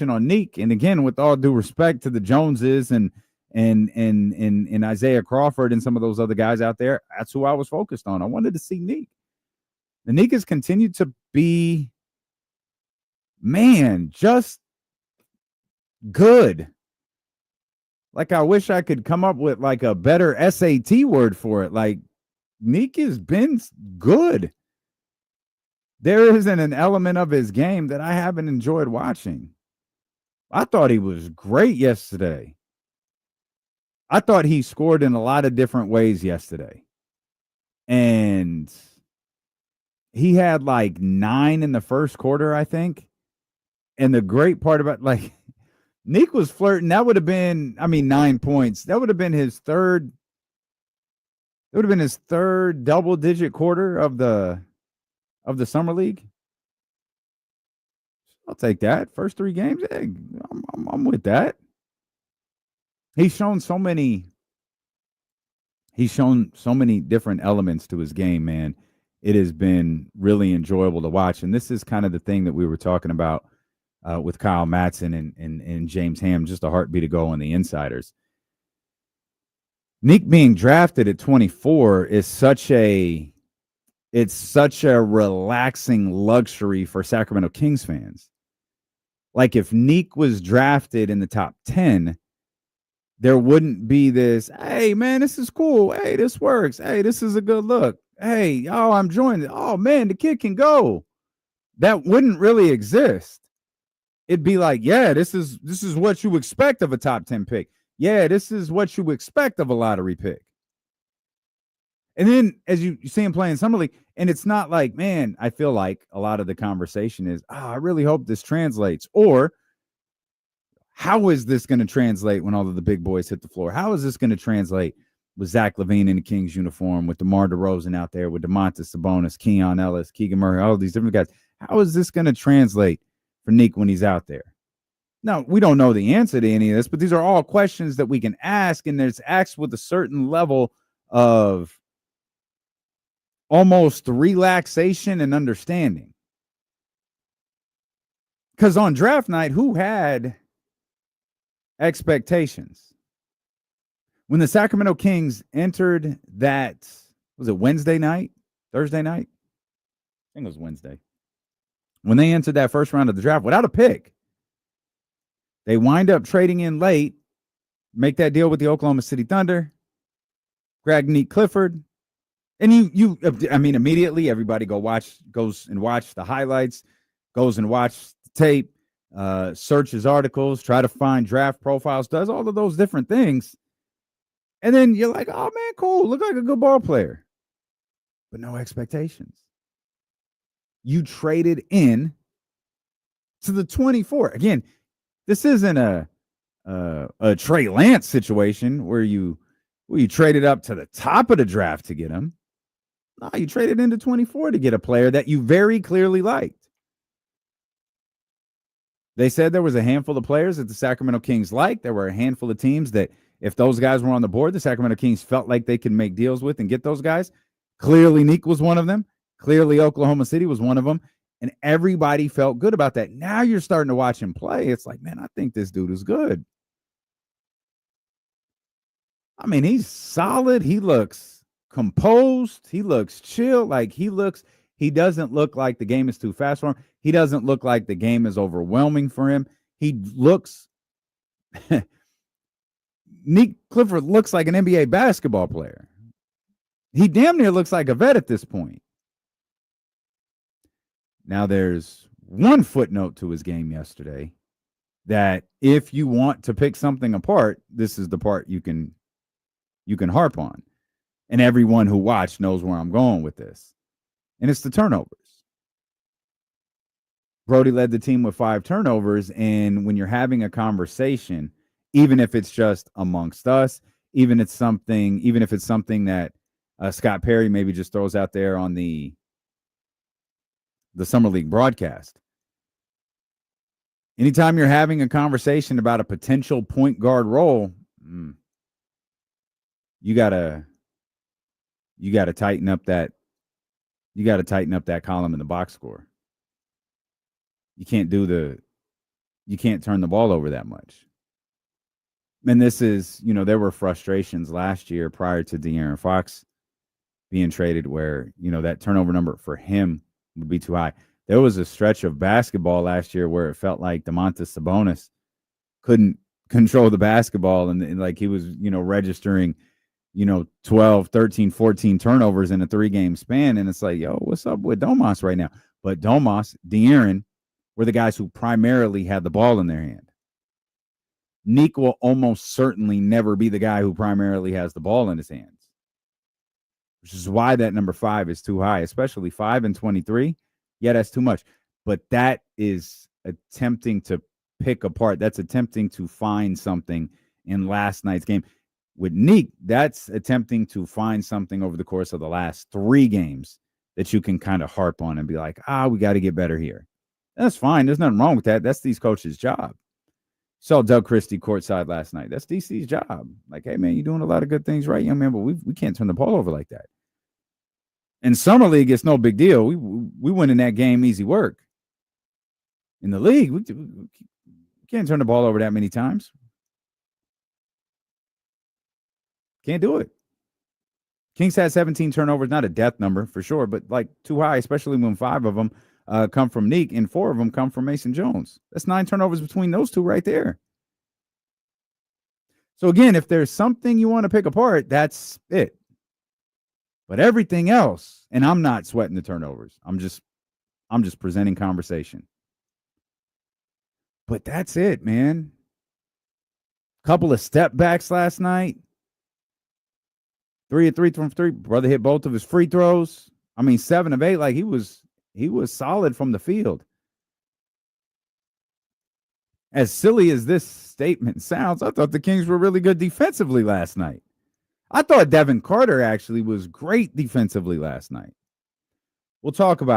on Nique, and again, with all due respect to the Joneses and Isaiah Crawford and some of those other guys out there, that's who I was focused on. I wanted to see Nique. The Nique has continued to be, man, just good. Like, I wish I could come up with like a better SAT word for it. Like, Nique has been good. There isn't an element of his game that I haven't enjoyed watching. I thought he was great yesterday. I thought he scored in a lot of different ways yesterday. And he had like 9 in the first quarter, I think. And the great part about, like, Nique was flirting. That would have been, 9 points. That would have been his third. It would have been his third double-digit quarter of the summer league. I'll take that. First 3 games, hey, I'm with that. He's shown so many different elements to his game, man. It has been really enjoyable to watch. And this is kind of the thing that we were talking about with Kyle Matson and James Ham, just a heartbeat ago on the Insiders. Nique being drafted at 24 is such a relaxing luxury for Sacramento Kings fans. Like, if Nique was drafted in the top 10, there wouldn't be this, hey, man, this is cool. Hey, this works. Hey, this is a good look. Hey, oh, I'm joining it. Oh, man, the kid can go. That wouldn't really exist. It'd be like, yeah, this is what you expect of a top 10 pick. Yeah, this is what you expect of a lottery pick. And then as you see him playing Summer League, and it's not like, man, I feel like a lot of the conversation is, I really hope this translates. Or, how is this going to translate when all of the big boys hit the floor? How is this going to translate with Zach LaVine in the Kings uniform, with DeMar DeRozan out there, with DeMontis Sabonis, Keon Ellis, Keegan Murray, all of these different guys? How is this going to translate for Nique when he's out there? Now, we don't know the answer to any of this, but these are all questions that we can ask, and there's asked with a certain level of almost relaxation and understanding. Because on draft night, who had expectations? When the Sacramento Kings entered that, was it Wednesday night? Thursday night? I think it was Wednesday. When they entered that first round of the draft without a pick, they wind up trading in late, make that deal with the Oklahoma City Thunder, grab Nique Clifford, and immediately everybody goes and watch the highlights, goes and watch the tape, searches articles, try to find draft profiles, does all of those different things. And then you're like, oh, man, cool. Look like a good ball player. But no expectations. You traded in to the 24. Again, this isn't a Trey Lance situation where you traded up to the top of the draft to get him. No, you traded into 24 to get a player that you very clearly liked. They said there was a handful of players that the Sacramento Kings liked. There were a handful of teams that, if those guys were on the board, the Sacramento Kings felt like they could make deals with and get those guys. Clearly, Nique was one of them. Clearly, Oklahoma City was one of them. And everybody felt good about that. Now you're starting to watch him play. It's like, man, I think this dude is good. He's solid. He looks composed. He looks chill. Like, he doesn't look like the game is too fast for him. He doesn't look like the game is overwhelming for him. He looks Nique Clifford looks like an NBA basketball player. He damn near looks like a vet at this point. Now, there's one footnote to his game yesterday that, if you want to pick something apart, this is the part you can harp on. And everyone who watched knows where I'm going with this. And it's the turnovers. Brody led the team with 5 turnovers. And when you're having a conversation, even if it's just amongst us, even if it's something that Scott Perry maybe just throws out there on the Summer League broadcast. Anytime you're having a conversation about a potential point guard role, you gotta tighten up that. You got to tighten up that column in the box score. You can't do you can't turn the ball over that much. And this is, there were frustrations last year prior to De'Aaron Fox being traded where, that turnover number for him would be too high. There was a stretch of basketball last year where it felt like Domantas Sabonis couldn't control the basketball and like he was, registering, 12, 13, 14 turnovers in a 3-game span. And it's like, yo, what's up with Domas right now? But Domas, De'Aaron were the guys who primarily had the ball in their hand. Nique will almost certainly never be the guy who primarily has the ball in his hands, which is why that number 5 is too high, especially 5 and 23. Yeah, that's too much. But that is attempting to pick apart. That's attempting to find something in last night's game. With Nique, that's attempting to find something over the course of the last 3 games that you can kind of harp on and be like, we got to get better here. That's fine. There's nothing wrong with that. That's these coaches' job. Saw Doug Christie courtside last night. That's DC's job. Like, hey, man, you're doing a lot of good things, right, young man, but we can't turn the ball over like that. In Summer League, it's no big deal. We win in that game, easy work. In the league, we can't turn the ball over that many times. Can't do it. Kings had 17 turnovers, not a death number for sure, but like too high, especially when 5 of them come from Nique and 4 of them come from Mason Jones. That's 9 turnovers between those two right there. So again, if there's something you want to pick apart, that's it. But everything else, and I'm not sweating the turnovers. I'm just presenting conversation. But that's it, man. Couple of step backs last night. 3 of 3 from 3. Brother hit both of his free throws. 7 of 8. Like he was solid from the field. As silly as this statement sounds, I thought the Kings were really good defensively last night. I thought Devin Carter actually was great defensively last night. We'll talk about